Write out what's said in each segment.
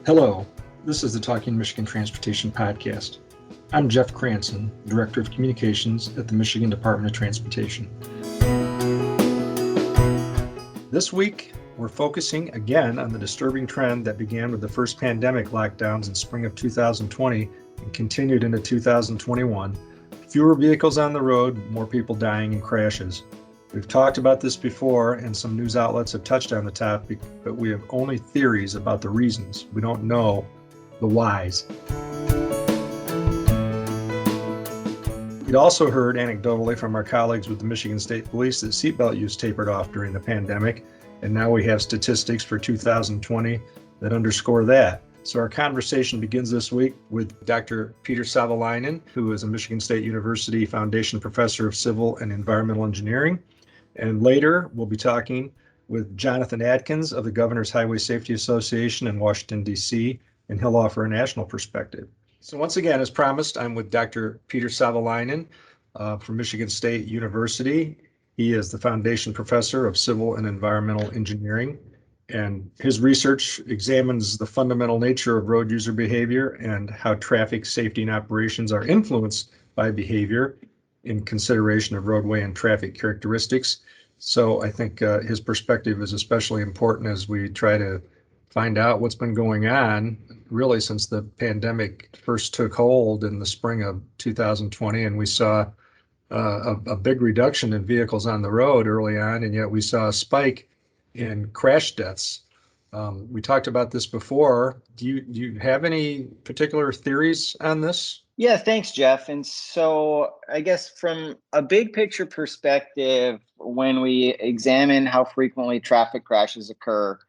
Hello, this is the Talking Michigan Transportation Podcast. I'm Jeff Cranston, Director of Communications at the Michigan Department of Transportation. This week, we're focusing again on the disturbing trend that began with the first pandemic lockdowns in spring of 2020 and continued into 2021. Fewer vehicles on the road, more people dying in crashes. We've talked about this before, and some news outlets have touched on the topic, but we have only theories about the reasons. We don't know the whys. We'd also heard anecdotally from our colleagues with the Michigan State Police that seatbelt use tapered off during the pandemic, and now we have statistics for 2020 that underscore that. So our conversation begins this week with Dr. Peter Savolainen, who is a Michigan State University Foundation Professor of Civil and Environmental Engineering. And later, we'll be talking with Jonathan Adkins of the Governor's Highway Safety Association in Washington, D.C., and he'll offer a national perspective. So once again, as promised, I'm with Dr. Peter Savolainen from Michigan State University. He is the Foundation Professor of Civil and Environmental Engineering, and his research examines the fundamental nature of road user behavior and how traffic safety and operations are influenced by behavior in consideration of roadway and traffic characteristics. So I think his perspective is especially important as we try to find out what's been going on really since the pandemic first took hold in the spring of 2020. And we saw a big reduction in vehicles on the road early on, and yet we saw a spike in crash deaths. We talked about this before. Do you have any particular theories on this? Yeah, thanks, Jeff. And so I guess from a big picture perspective, when we examine how frequently traffic crashes occur,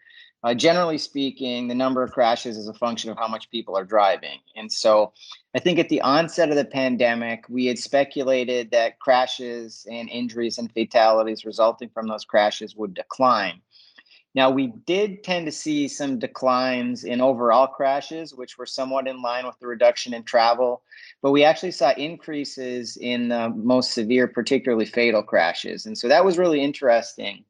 generally speaking, the number of crashes is a function of how much people are driving. And so I think at the onset of the pandemic, we had speculated that crashes and injuries and fatalities resulting from those crashes would decline. Now, we did tend to see some declines in overall crashes, which were somewhat in line with the reduction in travel, but we actually saw increases in the most severe, particularly fatal crashes. And so that was really interesting.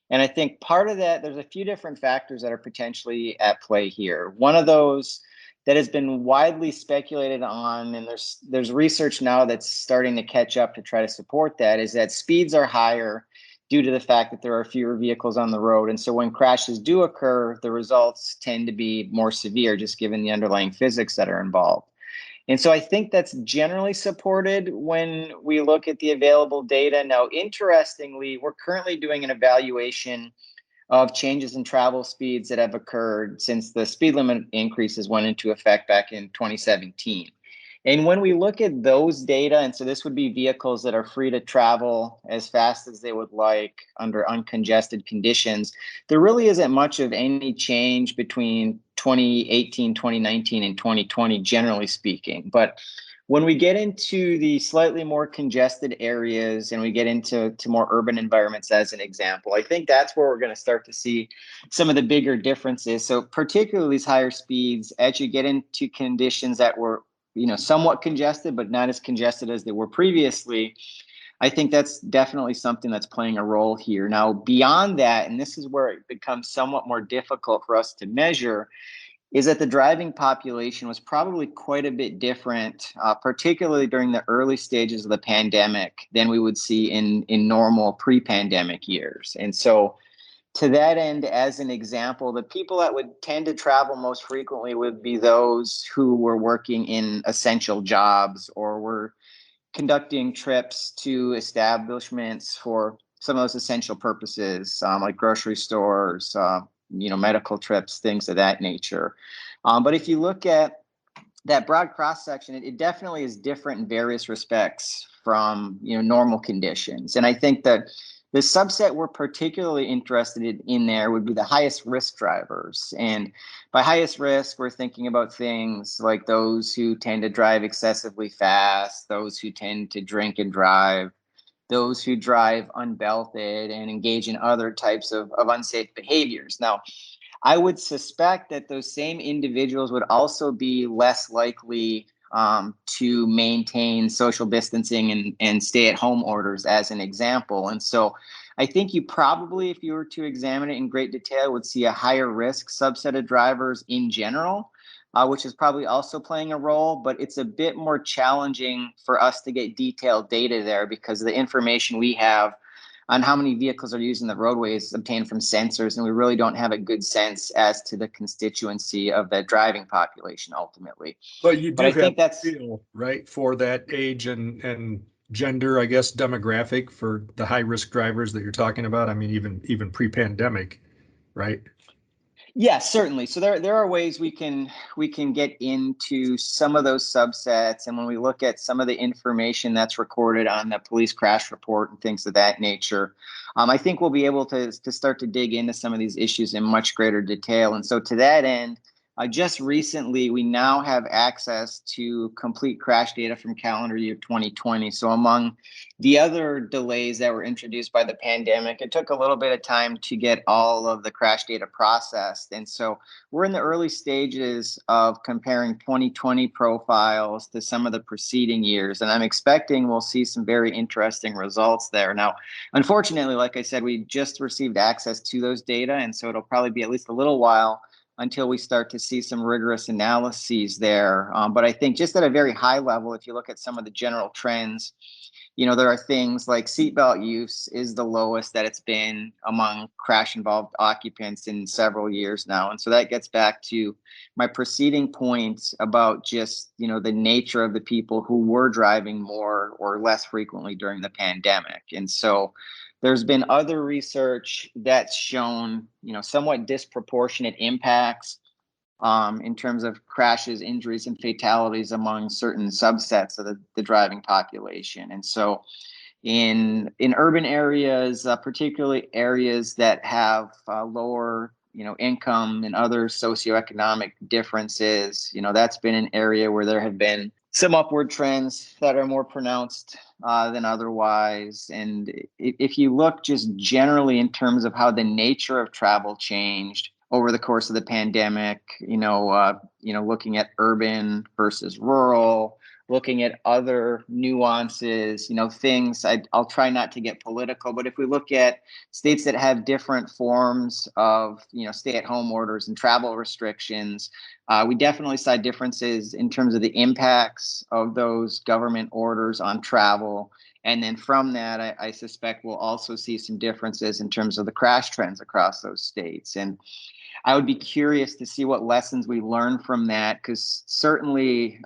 And I think part of that, there's a few different factors that are potentially at play here. One of those that has been widely speculated on, and there's research now that's starting to catch up to try to support that, is that speeds are higher due to the fact that there are fewer vehicles on the road. And so when crashes do occur, the results tend to be more severe, just given the underlying physics that are involved. And so I think that's generally supported when we look at the available data. Now, interestingly, we're currently doing an evaluation of changes in travel speeds that have occurred since the speed limit increases went into effect back in 2017. And when we look at those data, and so this would be vehicles that are free to travel as fast as they would like under uncongested conditions, there really isn't much of any change between 2018, 2019, and 2020, generally speaking. But when we get into the slightly more congested areas and we get into more urban environments, as an example, I think that's where we're going to start to see some of the bigger differences. So particularly these higher speeds, as you get into conditions that were somewhat congested, but not as congested as they were previously, I think that's definitely something that's playing a role here. Now, beyond that, and this is where it becomes somewhat more difficult for us to measure, is that the driving population was probably quite a bit different, particularly during the early stages of the pandemic, than we would see in normal pre-pandemic years. And so to that end, as an example, the people that would tend to travel most frequently would be those who were working in essential jobs or were conducting trips to establishments for some of those essential purposes, like grocery stores, medical trips, things of that nature. But if you look at that broad cross-section, it definitely is different in various respects from normal conditions. And I think that the subset we're particularly interested in there would be the highest risk drivers. And by highest risk, we're thinking about things like those who tend to drive excessively fast, those who tend to drink and drive, those who drive unbelted and engage in other types of unsafe behaviors. Now, I would suspect that those same individuals would also be less likely to maintain social distancing and stay-at-home orders, as an example. And so I think you probably, if you were to examine it in great detail, would see a higher risk subset of drivers in general, which is probably also playing a role, but it's a bit more challenging for us to get detailed data there because the information we have on how many vehicles are using the roadways obtained from sensors, and we really don't have a good sense as to the constituency of the driving population ultimately. But you But do I have think that's feel, right, for that age and gender, I guess, demographic for the high risk drivers that you're talking about. I mean, even pre-pandemic, right? yes, certainly. So there are ways we can get into some of those subsets, and when we look at some of the information that's recorded on the police crash report and things of that nature, I think we'll be able to start to dig into some of these issues in much greater detail. And so to that end, just recently, we now have access to complete crash data from calendar year 2020. So among the other delays that were introduced by the pandemic, it took a little bit of time to get all of the crash data processed. And so we're in the early stages of comparing 2020 profiles to some of the preceding years. And I'm expecting we'll see some very interesting results there. Now, unfortunately, like I said, we just received access to those data. And so it'll probably be at least a little while until we start to see some rigorous analyses there. But I think just at a very high level, if you look at some of the general trends, there are things like seatbelt use is the lowest that it's been among crash involved occupants in several years now. And so that gets back to my preceding point about just, the nature of the people who were driving more or less frequently during the pandemic. And so there's been other research that's shown, somewhat disproportionate impacts in terms of crashes, injuries, and fatalities among certain subsets of the driving population. And so in urban areas, particularly areas that have lower income and other socioeconomic differences, that's been an area where there have been some upward trends that are more pronounced than otherwise. And if you look just generally in terms of how the nature of travel changed over the course of the pandemic, looking at urban versus rural, looking at other nuances, things. I'll try not to get political, but if we look at states that have different forms of, stay-at-home orders and travel restrictions, we definitely saw differences in terms of the impacts of those government orders on travel. And then from that, I suspect we'll also see some differences in terms of the crash trends across those states. And I would be curious to see what lessons we learn from that, because certainly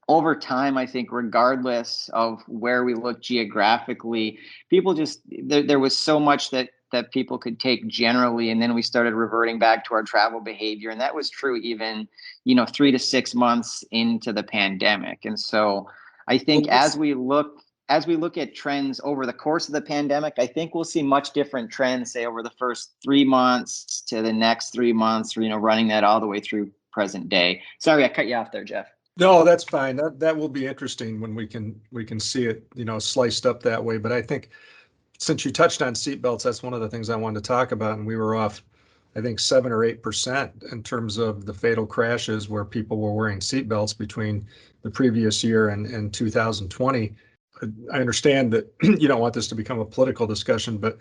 over time, I think regardless of where we look geographically, people just, there was so much that people could take generally, and then we started reverting back to our travel behavior. And that was true even, 3 to 6 months into the pandemic. And so I think as we look at trends over the course of the pandemic, I think we'll see much different trends, say over the first 3 months to the next 3 months, or, running that all the way through present day. Sorry, I cut you off there, Jeff. No, that's fine. That will be interesting when we can see it, sliced up that way. But I think since you touched on seatbelts, that's one of the things I wanted to talk about. And we were off, I think, 7 or 8% in terms of the fatal crashes where people were wearing seatbelts between the previous year and 2020. I understand that you don't want this to become a political discussion, but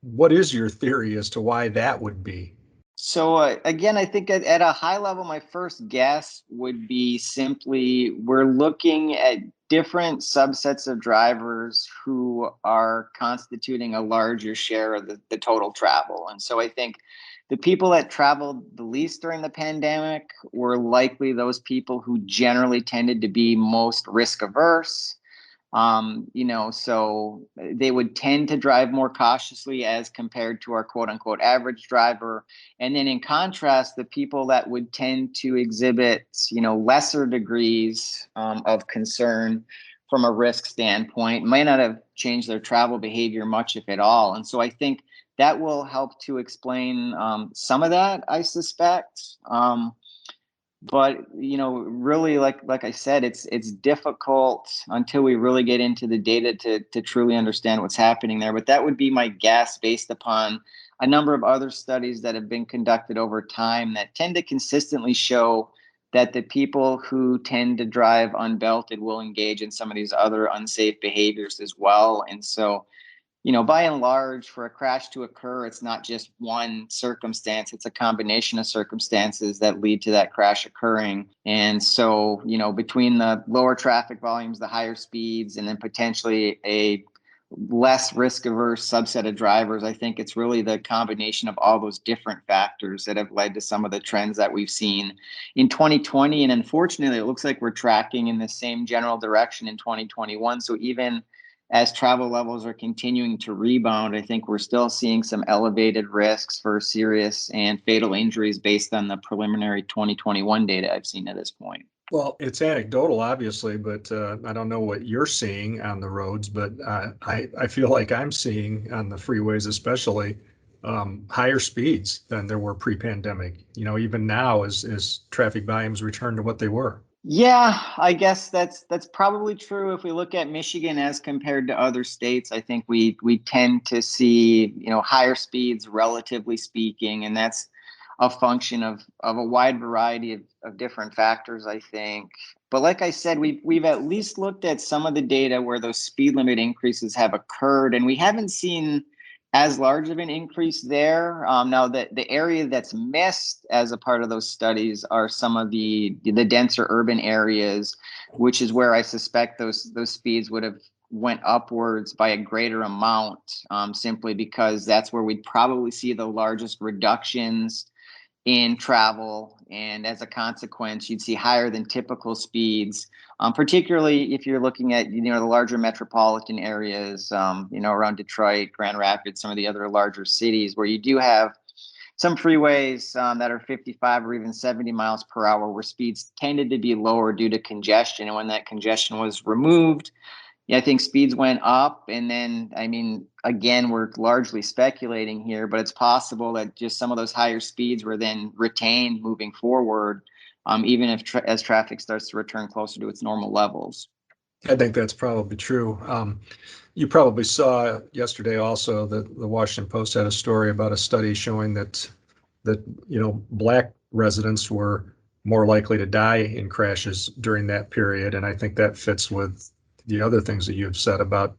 what is your theory as to why that would be? So again, I think at a high level, my first guess would be simply we're looking at different subsets of drivers who are constituting a larger share of the total travel. And so I think the people that traveled the least during the pandemic were likely those people who generally tended to be most risk averse. So they would tend to drive more cautiously as compared to our quote unquote average driver. And then in contrast, the people that would tend to exhibit, lesser degrees of concern from a risk standpoint might not have changed their travel behavior much, if at all. And so I think that will help to explain some of that, I suspect. But really, like I said, it's difficult until we really get into the data to truly understand what's happening there. But that would be my guess based upon a number of other studies that have been conducted over time that tend to consistently show that the people who tend to drive unbelted will engage in some of these other unsafe behaviors as well. And so by and large, for a crash to occur, it's not just one circumstance, it's a combination of circumstances that lead to that crash occurring. And so, between the lower traffic volumes, the higher speeds, and then potentially a less risk averse subset of drivers, I think it's really the combination of all those different factors that have led to some of the trends that we've seen in 2020. And unfortunately, it looks like we're tracking in the same general direction in 2021. So even as travel levels are continuing to rebound, I think we're still seeing some elevated risks for serious and fatal injuries based on the preliminary 2021 data I've seen at this point. Well, it's anecdotal, obviously, but I don't know what you're seeing on the roads, but I feel like I'm seeing on the freeways, especially higher speeds than there were pre-pandemic. Even now, as traffic volumes return to what they were. Yeah, I guess that's probably true. If we look at Michigan as compared to other states, I think we tend to see higher speeds, relatively speaking, and that's a function of a wide variety of different factors, I think. But like I said, we've at least looked at some of the data where those speed limit increases have occurred, and we haven't seen as large of an increase there. Now, the area that's missed as a part of those studies are some of the denser urban areas, which is where I suspect those speeds would have went upwards by a greater amount, simply because that's where we'd probably see the largest reductions in travel, and as a consequence, you'd see higher than typical speeds, particularly if you're looking at the larger metropolitan areas, around Detroit, Grand Rapids, some of the other larger cities where you do have some freeways that are 55 or even 70 miles per hour, where speeds tended to be lower due to congestion. And when that congestion was removed, I think speeds went up. And then, again, we're largely speculating here, but it's possible that just some of those higher speeds were then retained moving forward, even if as traffic starts to return closer to its normal levels. I think that's probably true. You probably saw yesterday also that the Washington Post had a story about a study showing that Black residents were more likely to die in crashes during that period. And I think that fits with the other things that you've said about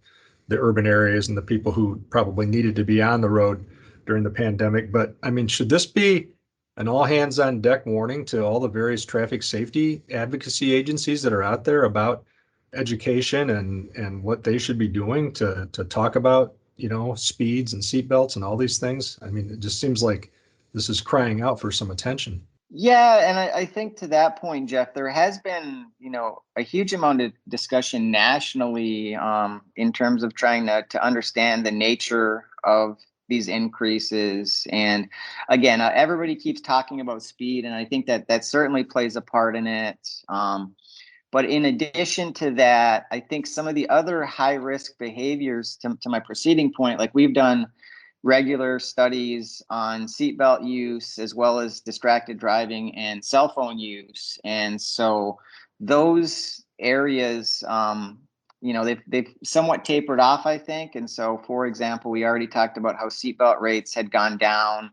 the urban areas and the people who probably needed to be on the road during the pandemic. But should this be an all hands on deck warning to all the various traffic safety advocacy agencies that are out there about education and what they should be doing to talk about, speeds and seatbelts and all these things? It just seems like this is crying out for some attention. Yeah, and I think to that point, Jeff, there has been, a huge amount of discussion nationally in terms of trying to understand the nature of these increases. And again, everybody keeps talking about speed, and I think that certainly plays a part in it. But in addition to that, I think some of the other high risk behaviors, to my preceding point, like we've done regular studies on seatbelt use as well as distracted driving and cell phone use. And so those areas, they've somewhat tapered off, I think. And so, for example, we already talked about how seatbelt rates had gone down.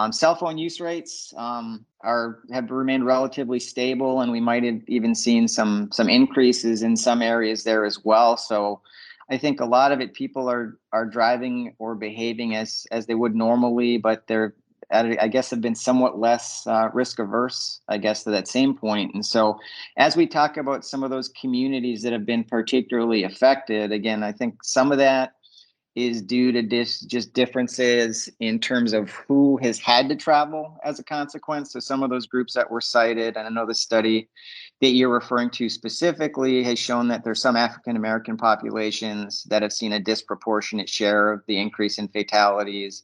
Cell phone use rates have remained relatively stable, and we might have even seen some increases in some areas there as well. So I think a lot of it, people are driving or behaving as they would normally, but they're, I guess, have been somewhat less risk averse, I guess, to that same point. And so as we talk about some of those communities that have been particularly affected, again, I think some of that is due to just differences in terms of who has had to travel as a consequence. So some of those groups that were cited, and I know the study that you're referring to specifically has shown that there's some African American populations that have seen a disproportionate share of the increase in fatalities.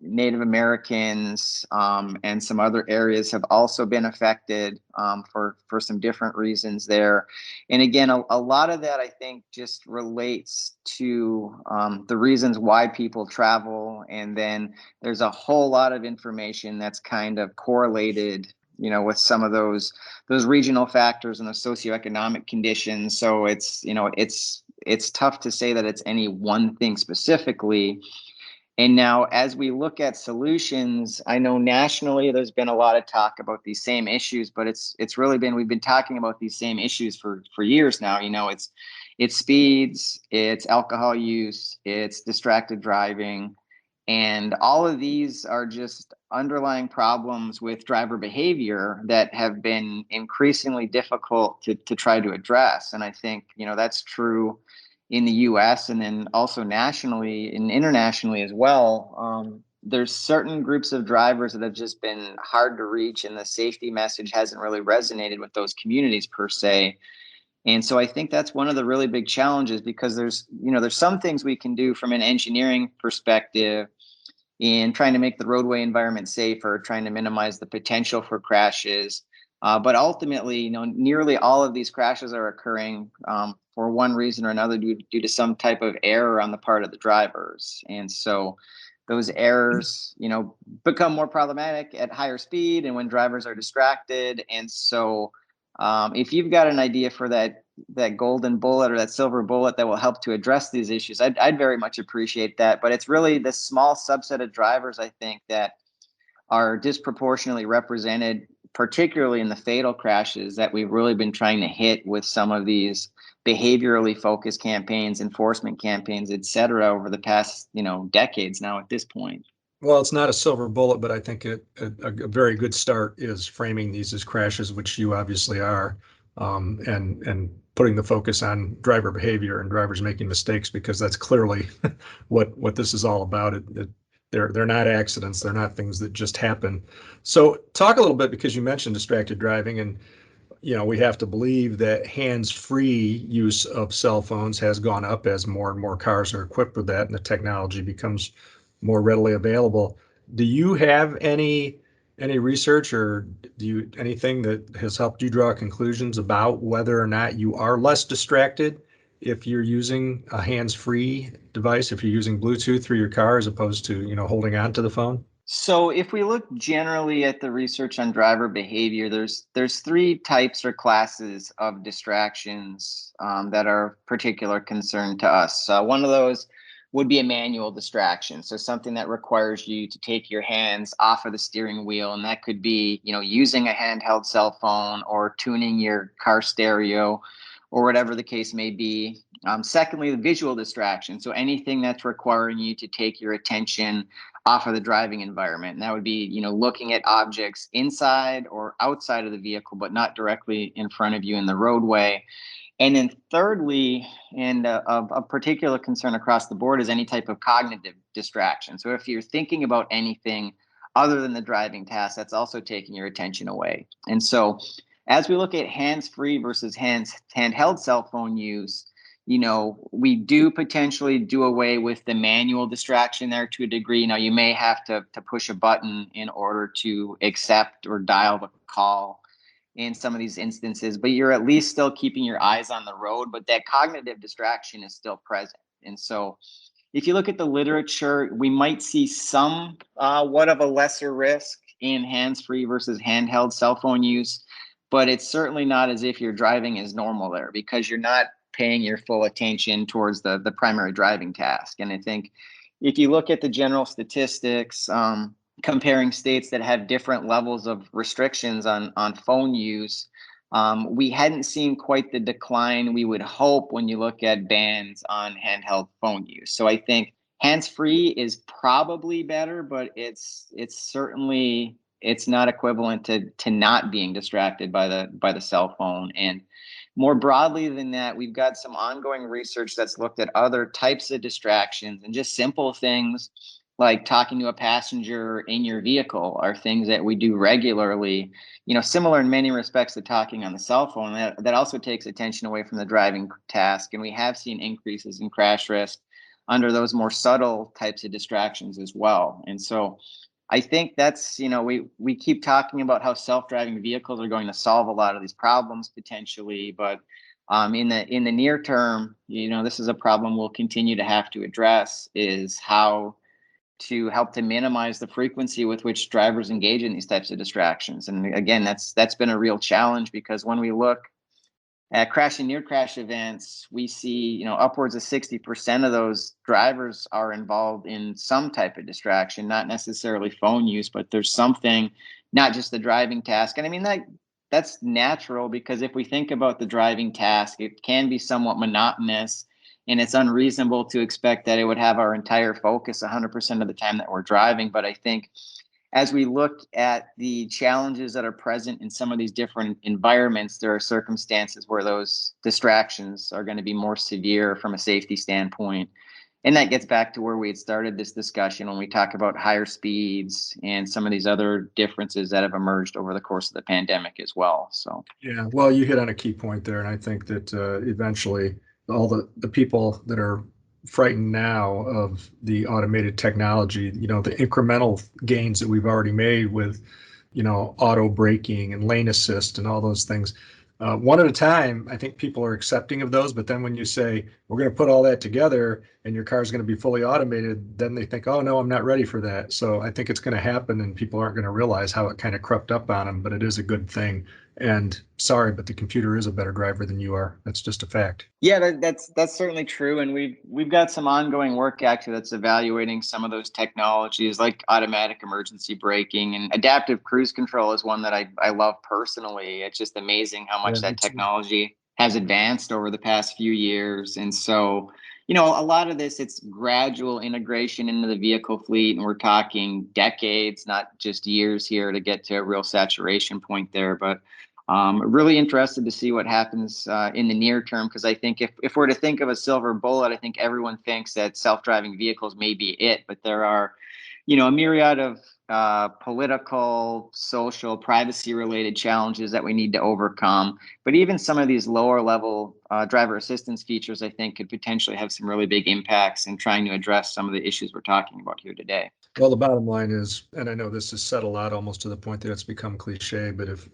Native Americans and some other areas have also been affected for some different reasons there. And again, a lot of that, I think, just relates to the reasons why people travel. And then there's a whole lot of information that's kind of correlated, with some of those regional factors and the socioeconomic conditions. So it's tough to say that it's any one thing specifically. And now, as we look at solutions, I know nationally there's been a lot of talk about these same issues, but it's really been, we've been talking about these same issues for years now. It's speeds, it's alcohol use, it's distracted driving. And all of these are just underlying problems with driver behavior that have been increasingly difficult to try to address. And I think, that's true in the US and then also nationally and internationally as well. There's certain groups of drivers that have just been hard to reach, and the safety message hasn't really resonated with those communities per se. And so I think that's one of the really big challenges, because there's some things we can do from an engineering perspective in trying to make the roadway environment safer, trying to minimize the potential for crashes. But ultimately, nearly all of these crashes are occurring for one reason or another due to some type of error on the part of the drivers. And so those errors, become more problematic at higher speed and when drivers are distracted. And so if you've got an idea for that golden bullet or that silver bullet that will help to address these issues, I'd very much appreciate that. But it's really this small subset of drivers, I think, that are disproportionately represented, particularly in the fatal crashes, that we've really been trying to hit with some of these behaviorally focused campaigns, enforcement campaigns, et cetera, over the past, decades now at this point. Well, it's not a silver bullet, but I think a very good start is framing these as crashes, which you obviously are, and putting the focus on driver behavior and drivers making mistakes, because that's clearly what this is all about. They're not accidents. They're not things that just happen. So talk a little bit, because you mentioned distracted driving, and we have to believe that hands-free use of cell phones has gone up as more and more cars are equipped with that and the technology becomes more readily available. Do you have any research, or anything that has helped you draw conclusions about whether or not you are less distracted if you're using a hands-free device, if you're using Bluetooth through your car as opposed to, holding on to the phone? So if we look generally at the research on driver behavior, there's three types or classes of distractions that are particular concern to us. One of those would be a manual distraction. So something that requires you to take your hands off of the steering wheel. And that could be, using a handheld cell phone or tuning your car stereo or whatever the case may be. Secondly, the visual distraction. So anything that's requiring you to take your attention off of the driving environment. And that would be, looking at objects inside or outside of the vehicle, but not directly in front of you in the roadway. And then thirdly, and of particular concern across the board, is any type of cognitive distraction. So if you're thinking about anything other than the driving task, that's also taking your attention away. And so as we look at hands-free versus handheld cell phone use, we do potentially do away with the manual distraction there to a degree. Now, you may have to push a button in order to accept or dial the call in some of these instances, but you're at least still keeping your eyes on the road, but that cognitive distraction is still present. And so if you look at the literature, we might see some what of a lesser risk in hands-free versus handheld cell phone use, but it's certainly not as if you're driving as normal there, because you're not paying your full attention towards the primary driving task. And I think if you look at the general statistics, comparing states that have different levels of restrictions on phone use, we hadn't seen quite the decline we would hope when you look at bans on handheld phone use. So I think hands-free is probably better, but it's certainly, it's not equivalent to not being distracted by the cell phone. And more broadly than that, we've got some ongoing research that's looked at other types of distractions, and just simple things like talking to a passenger in your vehicle are things that we do regularly, similar in many respects to talking on the cell phone. That also takes attention away from the driving task. And we have seen increases in crash risk under those more subtle types of distractions as well. And so I think that's, we keep talking about how self-driving vehicles are going to solve a lot of these problems potentially, but in the near term, this is a problem we'll continue to have to address, is how to help to minimize the frequency with which drivers engage in these types of distractions. And again, that's been a real challenge, because when we look at crash and near crash events, we see, upwards of 60% of those drivers are involved in some type of distraction, not necessarily phone use, but there's something, not just the driving task. And I mean, that's natural, because if we think about the driving task, it can be somewhat monotonous, and it's unreasonable to expect that it would have our entire focus 100% of the time that we're driving. But I think as we look at the challenges that are present in some of these different environments, there are circumstances where those distractions are going to be more severe from a safety standpoint. And that gets back to where we had started this discussion when we talk about higher speeds and some of these other differences that have emerged over the course of the pandemic as well. So, Yeah, well, you hit on a key point there, and I think that eventually all the people that are frightened now of the automated technology, the incremental gains that we've already made with, auto braking and lane assist and all those things. One at a time, I think people are accepting of those, but then when you say we're going to put all that together and your car is going to be fully automated, then they think, oh no, I'm not ready for that. So I think it's going to happen, and people aren't going to realize how it kind of crept up on them, but it is a good thing. And sorry, but the computer is a better driver than you are. That's just a fact. yeah, that's certainly true, and we've got some ongoing work actually that's evaluating some of those technologies, like automatic emergency braking, and adaptive cruise control is one that I love personally. It's just amazing how Yeah, much me that too. technology has advanced over the past few years. And so, a lot of this, it's gradual integration into the vehicle fleet, and we're talking decades, not just years here, to get to a real saturation point there. But really interested to see what happens in the near term, because I think if we're to think of a silver bullet, I think everyone thinks that self-driving vehicles may be it, but there are, a myriad of political, social, privacy-related challenges that we need to overcome. But even some of these lower-level driver assistance features, I think, could potentially have some really big impacts in trying to address some of the issues we're talking about here today. Well, the bottom line is, and I know this is said a lot, almost to the point that it's become cliche, but if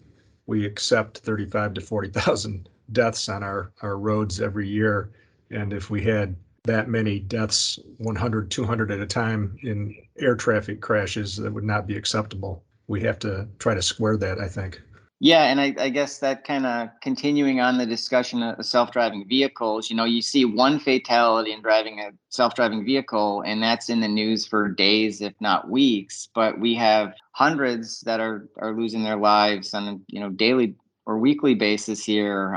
we accept 35 to 40,000 deaths on our roads every year, and if we had that many deaths, 100, 200 at a time in air traffic crashes, that would not be acceptable. We have to try to square that, I think. Yeah, and I guess that kind of continuing on the discussion of self-driving vehicles, you see one fatality in driving a self-driving vehicle, and that's in the news for days, if not weeks. But we have hundreds that are losing their lives on a daily or weekly basis here.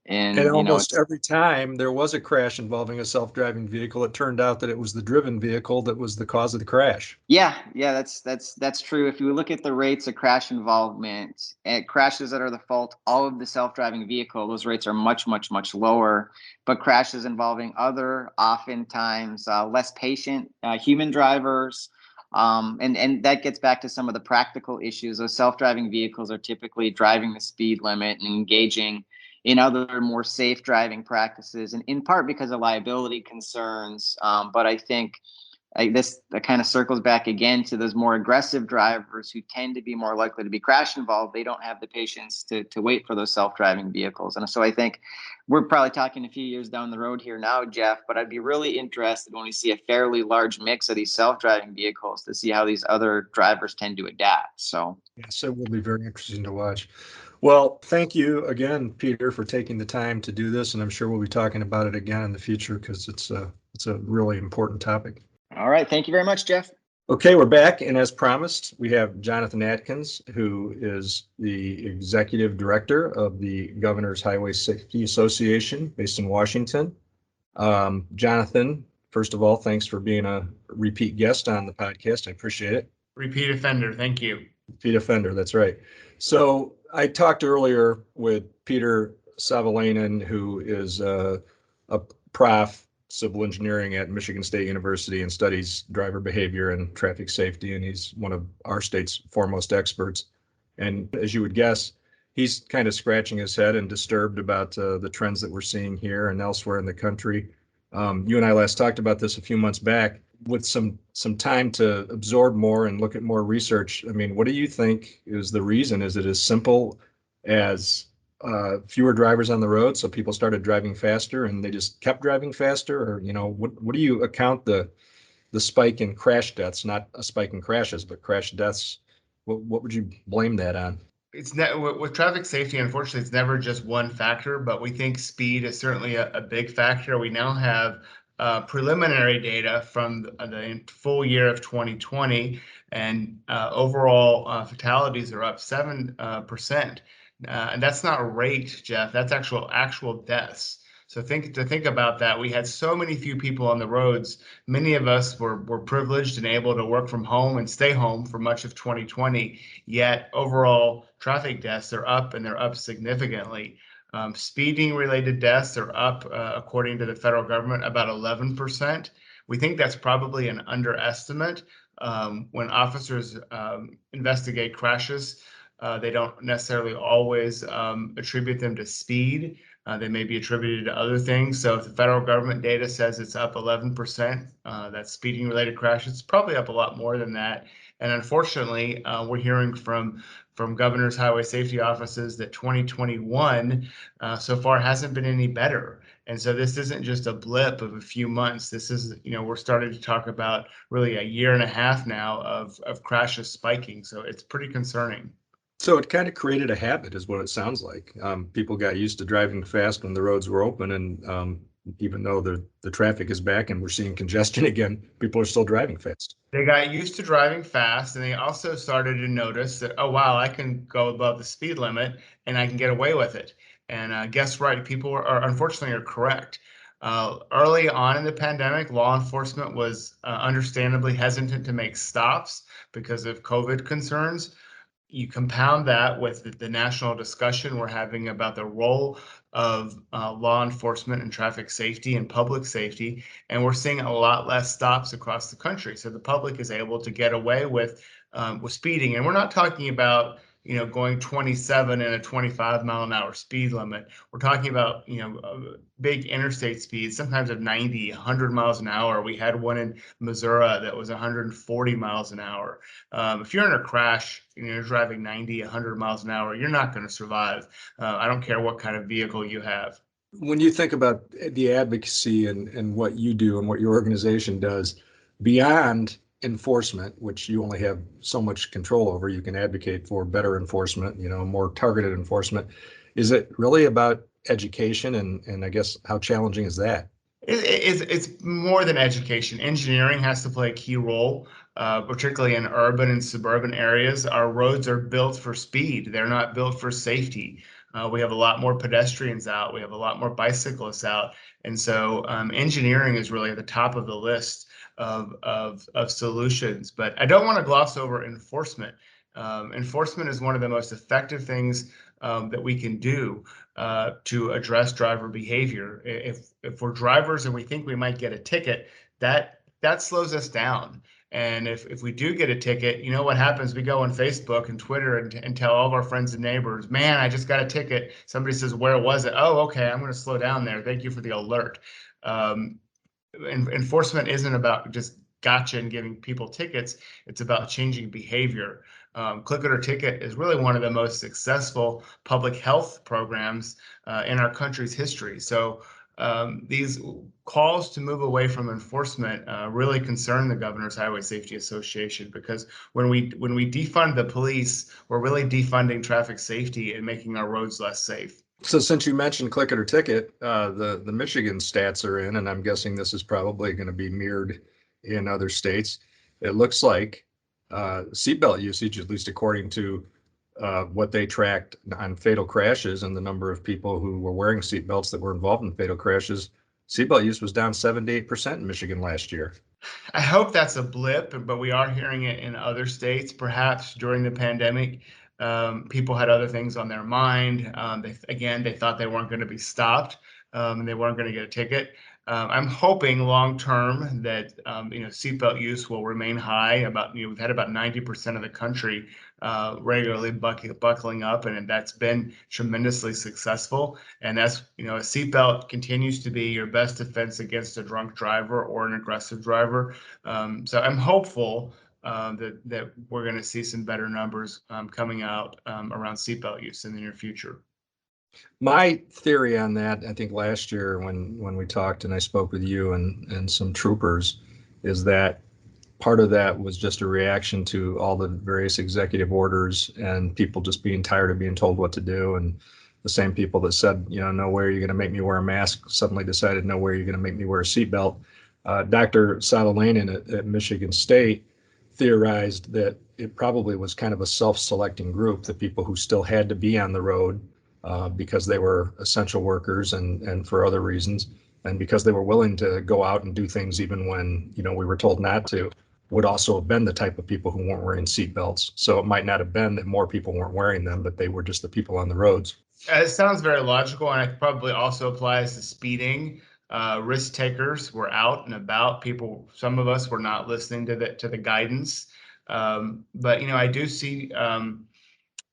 And And almost it's every time there was a crash involving a self-driving vehicle, it turned out that it was the driven vehicle that was the cause of the crash. Yeah, that's true. If you look at the rates of crash involvement and crashes that are the fault of the self-driving vehicle, those rates are much, much, much lower. But crashes involving other, oftentimes less patient human drivers, and that gets back to some of the practical issues. Those self-driving vehicles are typically driving the speed limit and engaging in other more safe driving practices, and in part because of liability concerns. But I think this that kind of circles back again to those more aggressive drivers who tend to be more likely to be crash involved. They don't have the patience to wait for those self-driving vehicles. And so I think we're probably talking a few years down the road here now, Jeff, but I'd be really interested when we see a fairly large mix of these self-driving vehicles to see how these other drivers tend to adapt. So Yes, it will be very interesting to watch. Well, thank you again, Peter, for taking the time to do this, and I'm sure we'll be talking about it again in the future because it's a really important topic. all right, thank you very much, Jeff. Okay, we're back, and as promised, we have Jonathan Adkins, who is the executive director of the Governor's Highway Safety Association based in Washington. Jonathan, first of all, thanks for being a repeat guest on the podcast. I appreciate it. Repeat offender, thank you. Repeat offender, that's right. So I talked earlier with Peter Savolainen, who is a prof, civil engineering at Michigan State University and studies driver behavior and traffic safety, and he's one of our state's foremost experts. And as you would guess, he's kind of scratching his head and disturbed about the trends that we're seeing here and elsewhere in the country. You and I last talked about this a few months back. With some time to absorb more and look at more research, I mean, what do you think is the reason? Is it as simple as fewer drivers on the road, so people started driving faster and they just kept driving faster? Or, what do you account the spike in crash deaths, not a spike in crashes, but crash deaths? What would you blame that on? It's with traffic safety, unfortunately, it's never just one factor, but we think speed is certainly a big factor. We now have preliminary data from the full year of 2020, and overall fatalities are up 7%. And that's not rate, Jeff. That's actual deaths. So think about that. We had so many few people on the roads. Many of us were privileged and able to work from home and stay home for much of 2020. Yet overall traffic deaths are up, and they're up significantly. Speeding related deaths are up, according to the federal government, about 11%. We think that's probably an underestimate. When officers investigate crashes, they don't necessarily always attribute them to speed. They may be attributed to other things. So if the federal government data says it's up 11%, that's speeding related crashes, it's probably up a lot more than that. And unfortunately, we're hearing from governors' highway safety offices that 2021 so far hasn't been any better. And so this isn't just a blip of a few months. This is, we're starting to talk about really a year and a half now of crashes spiking. So it's pretty concerning. So it kind of created a habit, is what it sounds like. People got used to driving fast when the roads were open, and even though the traffic is back and we're seeing congestion again, people are still driving fast. They got used to driving fast, and they also started to notice that, oh wow, I can go above the speed limit and I can get away with it. And guess what? People are unfortunately correct. Early on in the pandemic, law enforcement was understandably hesitant to make stops because of COVID concerns. You compound that with the national discussion we're having about the role of law enforcement and traffic safety and public safety, and we're seeing a lot less stops across the country. So the public is able to get away with speeding, and we're not talking about going 27 and a 25-mile-an-hour speed limit. We're talking about big interstate speeds, sometimes of 90, 100 miles an hour. We had one in Missouri that was 140 miles an hour. If you're in a crash and you're driving 90, 100 miles an hour, you're not going to survive. I don't care what kind of vehicle you have. When you think about the advocacy and what you do and what your organization does, beyond enforcement, which you only have so much control over, you can advocate for better enforcement, more targeted enforcement. Is it really about education? And I guess, how challenging is that? It's more than education. Engineering has to play a key role, particularly in urban and suburban areas. Our roads are built for speed. They're not built for safety. We have a lot more pedestrians out. We have a lot more bicyclists out. And so engineering is really at the top of the list of solutions. But I don't want to gloss over enforcement. Enforcement is one of the most effective things that we can do to address driver behavior. If we're drivers and we think we might get a ticket, that slows us down. And if we do get a ticket, you know what happens? We go on Facebook and Twitter and tell all of our friends and neighbors, man, I just got a ticket. Somebody says, where was it? Oh, okay, I'm going to slow down there. Thank you for the alert. Enforcement isn't about just gotcha and giving people tickets. It's about changing behavior. Click It or Ticket is really one of the most successful public health programs in our country's history. So these calls to move away from enforcement really concern the Governor's Highway Safety Association, because when we defund the police, we're really defunding traffic safety and making our roads less safe. So since you mentioned Click It or Ticket, the Michigan stats are in, and I'm guessing this is probably going to be mirrored in other states. It looks like seatbelt usage, at least according to what they tracked on fatal crashes and the number of people who were wearing seatbelts that were involved in fatal crashes, seatbelt use was down 7 to 8% in Michigan last year. I hope that's a blip, but we are hearing it in other states. Perhaps during the pandemic, people had other things on their mind. They thought they weren't going to be stopped and they weren't going to get a ticket. I'm hoping long term that seatbelt use will remain high. We've had about 90% of the country regularly buckling up, and that's been tremendously successful. And that's a seatbelt continues to be your best defense against a drunk driver or an aggressive driver. So I'm hopeful that we're going to see some better numbers coming out around seatbelt use in the near future. My theory on that, I think last year when we talked and I spoke with you and some troopers, is that part of that was just a reaction to all the various executive orders and people just being tired of being told what to do. And the same people that said, no way are you going to make me wear a mask, suddenly decided, no way are you going to make me wear a seatbelt. Dr. Savolainen at Michigan State theorized that it probably was kind of a self-selecting group, the people who still had to be on the road because they were essential workers and for other reasons, and because they were willing to go out and do things even when, we were told not to, would also have been the type of people who weren't wearing seatbelts. So it might not have been that more people weren't wearing them, but they were just the people on the roads. It sounds very logical, and it probably also applies to speeding. Risk takers were out and about. Some of us were not listening to the guidance. But I do see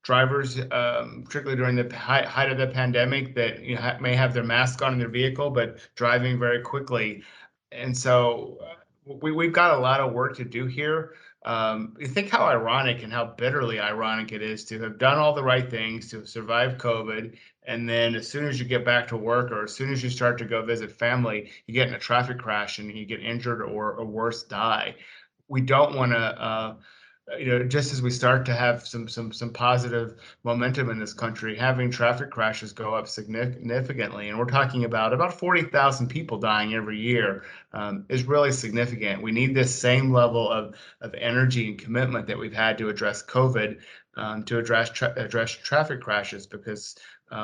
drivers, particularly during the height of the pandemic, that may have their mask on in their vehicle, but driving very quickly. And so we've got a lot of work to do here. You think how ironic and how bitterly ironic it is to have done all the right things to survive COVID, and then as soon as you get back to work or as soon as you start to go visit family, you get in a traffic crash and you get injured or worse, die. We don't want to just as we start to have some positive momentum in this country, having traffic crashes go up significantly, and we're talking about 40,000 people dying every year, is really significant. We need this same level of energy and commitment that we've had to address COVID, to address traffic crashes, because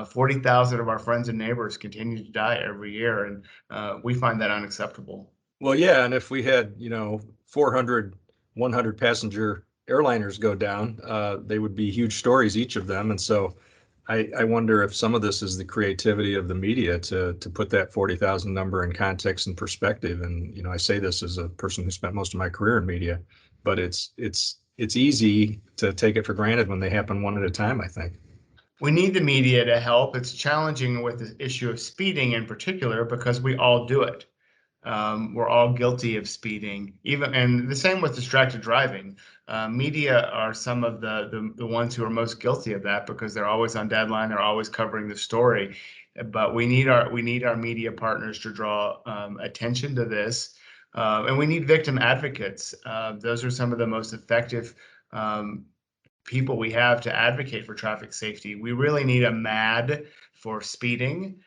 40,000 of our friends and neighbors continue to die every year, and we find that unacceptable. Well, yeah, and if we had 400, 100 passenger airliners go down, they would be huge stories, each of them. And so I wonder if some of this is the creativity of the media to put that 40,000 number in context and perspective. And I say this as a person who spent most of my career in media, but it's easy to take it for granted when they happen one at a time, I think. We need the media to help. It's challenging with the issue of speeding in particular because we all do it. We're all guilty of speeding, and the same with distracted driving. Media are some of the ones who are most guilty of that because they're always on deadline, they're always covering the story. But we need our media partners to draw attention to this, and we need victim advocates. Those are some of the most effective people we have to advocate for traffic safety. We really need a MAD for speeding.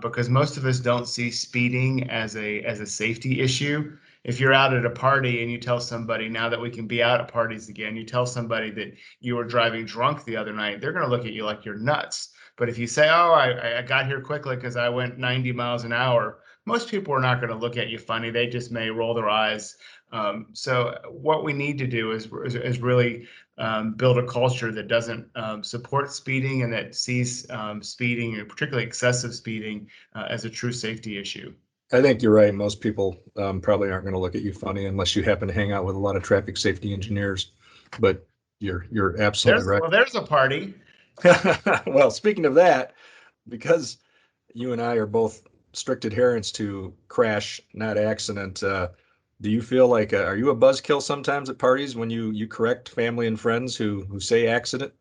Because most of us don't see speeding as a safety issue. If you're out at a party and you tell somebody, now that we can be out at parties again, you tell somebody that you were driving drunk the other night, they're going to look at you like you're nuts. But if you say, oh, I got here quickly because I went 90 miles an hour, most people are not going to look at you funny. They just may roll their eyes. So what we need to do is really build a culture that doesn't support speeding and that sees speeding, and particularly excessive speeding, as a true safety issue. I think you're right. Most people probably aren't going to look at you funny unless you happen to hang out with a lot of traffic safety engineers. But you're absolutely right. Well, there's a party. Well, speaking of that, because you and I are both strict adherents to crash, not accident, do you feel like, are you a buzzkill sometimes at parties when you correct family and friends who say accident?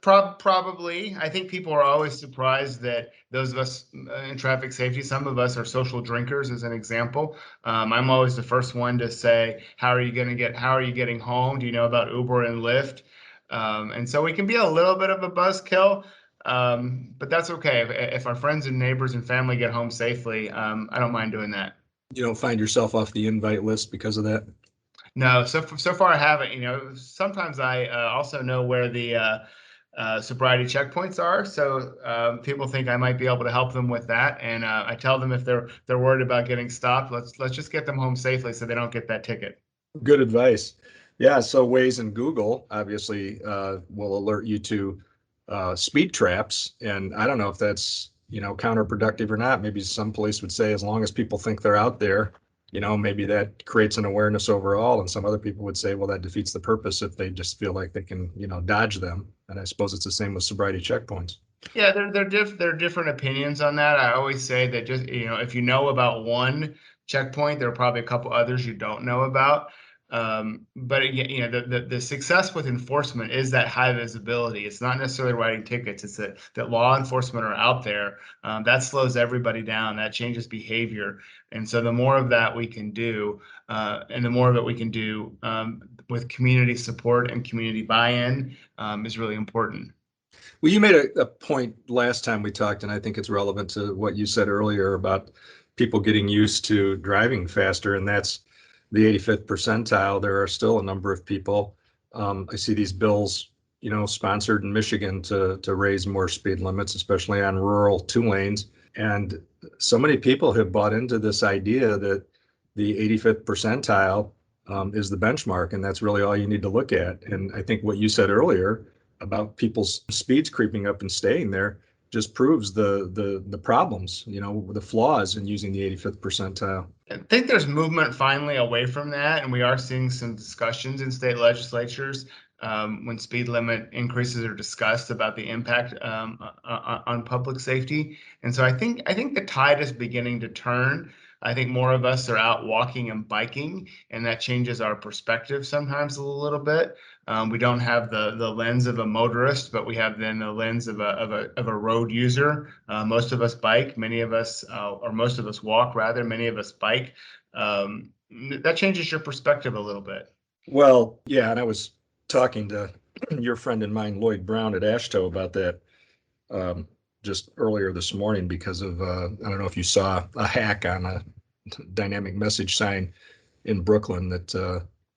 Probably. I think people are always surprised that those of us in traffic safety, some of us are social drinkers, as an example. I'm always the first one to say, how are you getting home? Do you know about Uber and Lyft? And so we can be a little bit of a buzzkill, but that's okay. If our friends and neighbors and family get home safely, I don't mind doing that. You don't find yourself off the invite list because of that? No, so far I haven't. Sometimes I also know where the sobriety checkpoints are, so people think I might be able to help them with that. And I tell them if they're worried about getting stopped, let's just get them home safely so they don't get that ticket. Good advice. Yeah, so Waze and Google obviously will alert you to speed traps, and I don't know if that's counterproductive or not. Maybe some police would say as long as people think they're out there, maybe that creates an awareness overall. And some other people would say, well, that defeats the purpose if they just feel like they can, dodge them. And I suppose it's the same with sobriety checkpoints. Yeah, there are different opinions on that. I always say that just, if you know about one checkpoint, there are probably a couple others you don't know about. But the success with enforcement is that high visibility. It's not necessarily writing tickets. It's that law enforcement are out there. That slows everybody down. That changes behavior. And so the more of that we can do, and the more of it we can do with community support and community buy-in is really important. Well, you made a point last time we talked, and I think it's relevant to what you said earlier about people getting used to driving faster. And that's the 85th percentile, there are still a number of people. I see these bills, sponsored in Michigan to raise more speed limits, especially on rural 2 lanes. And so many people have bought into this idea that the 85th percentile is the benchmark, and that's really all you need to look at. And I think what you said earlier about people's speeds creeping up and staying there just proves the problems, the flaws in using the 85th percentile. I think there's movement finally away from that, and we are seeing some discussions in state legislatures when speed limit increases are discussed about the impact on public safety. And so I think the tide is beginning to turn. I think more of us are out walking and biking, and that changes our perspective sometimes a little bit. We don't have the lens of a motorist, but we have then the lens of a road user. Most of us bike, many of us, or most of us walk rather, many of us bike. That changes your perspective a little bit. Well, yeah, and I was talking to your friend and mine, Lloyd Brown at Ashto, about that just earlier this morning because of, I don't know if you saw a hack on a dynamic message sign in Brooklyn that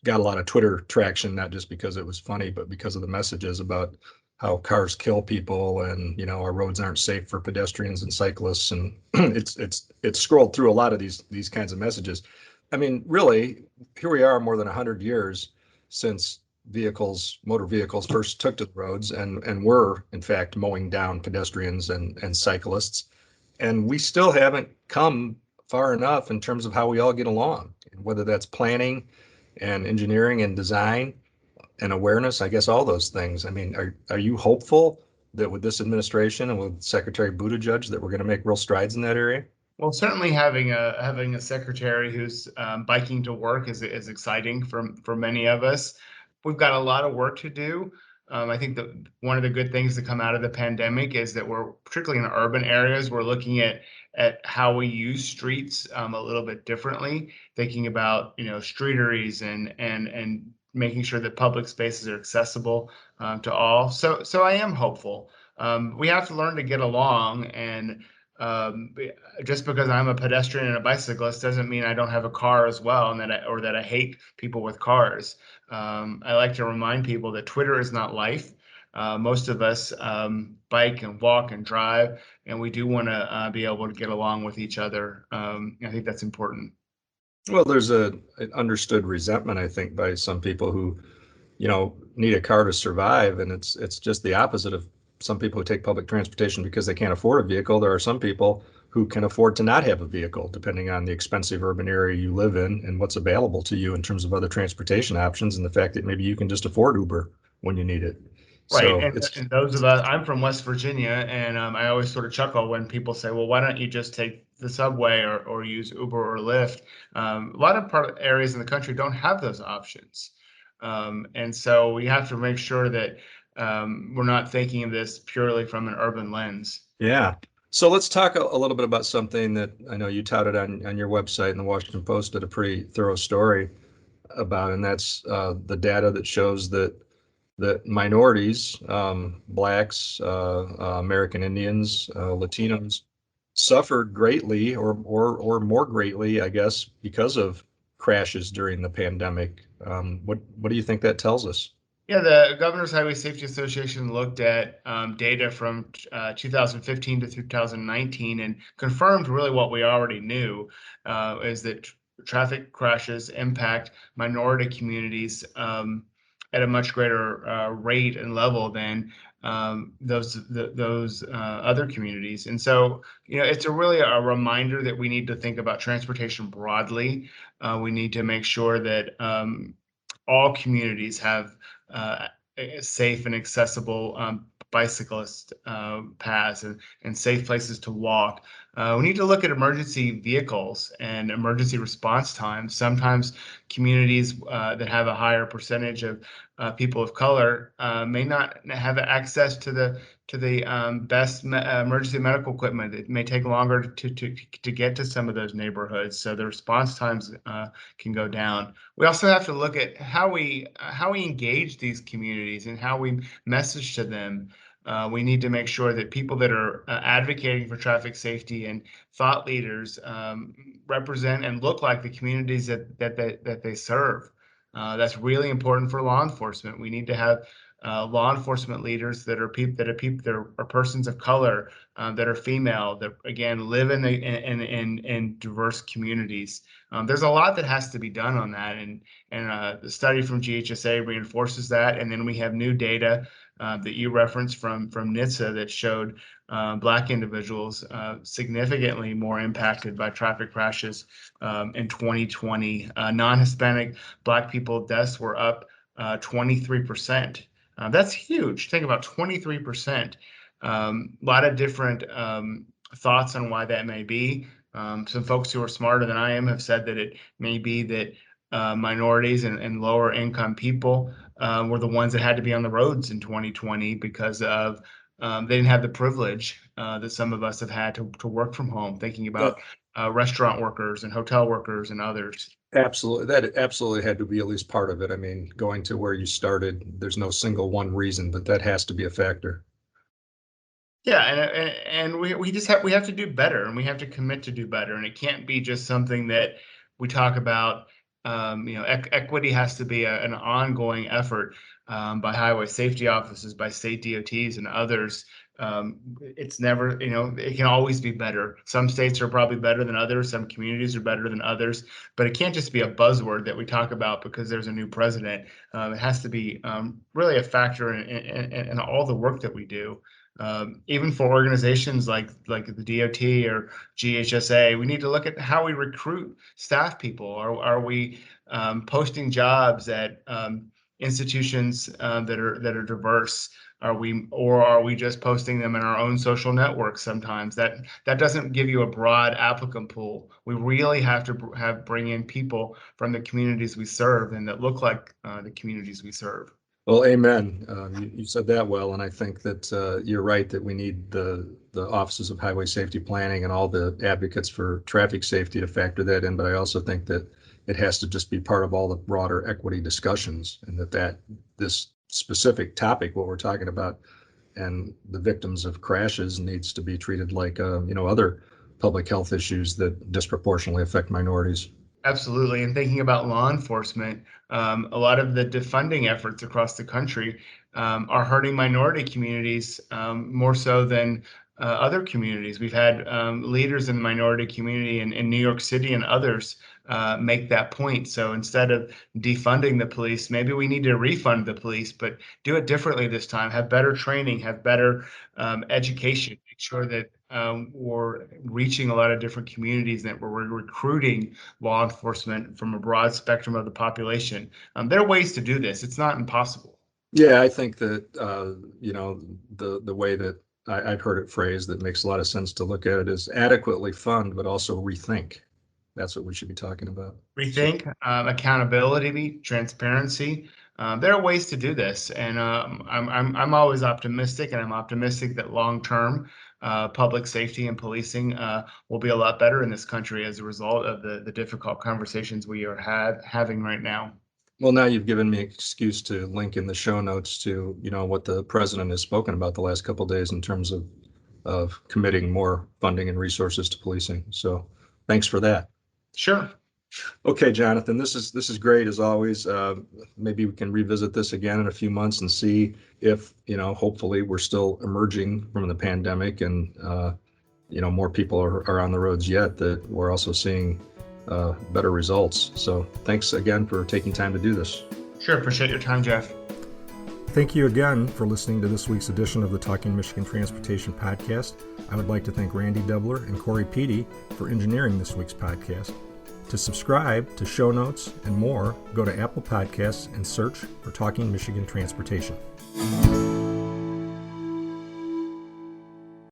got a lot of Twitter traction, not just because it was funny, but because of the messages about how cars kill people and, our roads aren't safe for pedestrians and cyclists. And it's scrolled through a lot of these kinds of messages. I mean, really, here we are more than 100 years since motor vehicles first took to the roads and were, in fact, mowing down pedestrians and cyclists. And we still haven't come far enough in terms of how we all get along, whether that's planning and engineering and design and awareness, I guess all those things. I mean, are you hopeful that with this administration and with Secretary Buttigieg that we're going to make real strides in that area? Well, certainly having a secretary who's biking to work is exciting for many of us. We've got a lot of work to do. I think that one of the good things to come out of the pandemic is that we're, particularly in urban areas, we're looking at how we use streets a little bit differently, thinking about streeteries and making sure that public spaces are accessible to all. So I am hopeful. We have to learn to get along, and just because I'm a pedestrian and a bicyclist doesn't mean I don't have a car as well, and that I hate people with cars. I like to remind people that Twitter is not life. Most of us bike and walk and drive, and we do want to be able to get along with each other. I think that's important. Well, there's an understood resentment, I think, by some people who, need a car to survive, and it's just the opposite of some people who take public transportation because they can't afford a vehicle. There are some people who can afford to not have a vehicle, depending on the expensive urban area you live in and what's available to you in terms of other transportation options, and the fact that maybe you can just afford Uber when you need it. Right, So and those of us, I'm from West Virginia, and I always sort of chuckle when people say, well, why don't you just take the subway or use Uber or Lyft? A lot of areas in the country don't have those options. And so we have to make sure that we're not thinking of this purely from an urban lens. yeah. So let's talk a little bit about something that I know you touted on your website, and the Washington Post did a pretty thorough story about, and that's the data that shows that minorities, blacks, American Indians, Latinos, suffered greatly or more greatly, I guess, because of crashes during the pandemic. What do you think that tells us? Yeah, the Governor's Highway Safety Association looked at data from 2015 to 2019 and confirmed really what we already knew, is that traffic crashes impact minority communities at a much greater rate and level than those other communities. And so, it's really a reminder that we need to think about transportation broadly. We need to make sure that all communities have safe and accessible bicyclist paths and safe places to walk. We need to look at emergency vehicles and emergency response times. Sometimes communities that have a higher percentage of people of color may not have access to the best emergency medical equipment. It may take longer to get to some of those neighborhoods, so the response times can go down. We also have to look at how we engage these communities and how we message to them. We need to make sure that people that are advocating for traffic safety and thought leaders represent and look like the communities that they serve. That's really important for law enforcement. We need to have law enforcement leaders that are persons of color, that are female, that again live in diverse communities. There's a lot that has to be done on that, and the study from GHSA reinforces that. And then we have new data that you referenced from NHTSA that showed Black individuals significantly more impacted by traffic crashes in 2020. Non-Hispanic Black people deaths were up 23%. That's huge. Think about 23%. A lot of different thoughts on why that may be. Some folks who are smarter than I am have said that it may be that minorities and lower income people were the ones that had to be on the roads in 2020 because of they didn't have the privilege that some of us have had to work from home, thinking about restaurant workers and hotel workers and others. Absolutely. That absolutely had to be at least part of it. I mean, going to where you started, there's no single one reason, but that has to be a factor. Yeah, and we have to do better, and we have to commit to do better, and it can't be just something that we talk about. Equity has to be an ongoing effort by highway safety offices, by state DOTs, and others. It's never, it can always be better. Some states are probably better than others. Some communities are better than others, but it can't just be a buzzword that we talk about because there's a new president. It has to be really a factor in all the work that we do. Even for organizations like the DOT or GHSA, we need to look at how we recruit staff people. Are we posting jobs at institutions that are diverse? Are we just posting them in our own social networks? Sometimes that doesn't give you a broad applicant pool. We really have to bring in people from the communities we serve and that look like the communities we serve. Well, amen. You said that well, and I think that you're right that we need the offices of highway safety planning and all the advocates for traffic safety to factor that in. But I also think that it has to just be part of all the broader equity discussions, and that this specific topic, what we're talking about, and the victims of crashes needs to be treated like other public health issues that disproportionately affect minorities. Absolutely. And thinking about law enforcement, a lot of the defunding efforts across the country are hurting minority communities more so than other communities. We've had leaders in the minority community in New York City and others make that point. So instead of defunding the police, maybe we need to refund the police, but do it differently this time. Have better training, have better education, make sure that we're reaching a lot of different communities, that we're recruiting law enforcement from a broad spectrum of the population. There are ways to do this. It's not impossible. Yeah, I think that, the way that I've heard it phrased that makes a lot of sense to look at it is adequately fund, but also rethink. That's what we should be talking about. Rethink, accountability, transparency. There are ways to do this, and I'm always optimistic, and I'm optimistic that long term public safety and policing will be a lot better in this country as a result of the difficult conversations we are having right now. Well, now you've given me an excuse to link in the show notes to what the president has spoken about the last couple of days in terms of committing more funding and resources to policing. So thanks for that. Sure. Okay, Jonathan, this is great as always. Maybe we can revisit this again in a few months and see if, hopefully we're still emerging from the pandemic and, more people are on the roads yet, that we're also seeing better results. So thanks again for taking time to do this. Sure. Appreciate your time, Jeff. Thank you again for listening to this week's edition of the Talking Michigan Transportation Podcast. I would like to thank Randy Dubler and Corey Peedy for engineering this week's podcast. To subscribe to show notes and more, go to Apple Podcasts and search for Talking Michigan Transportation.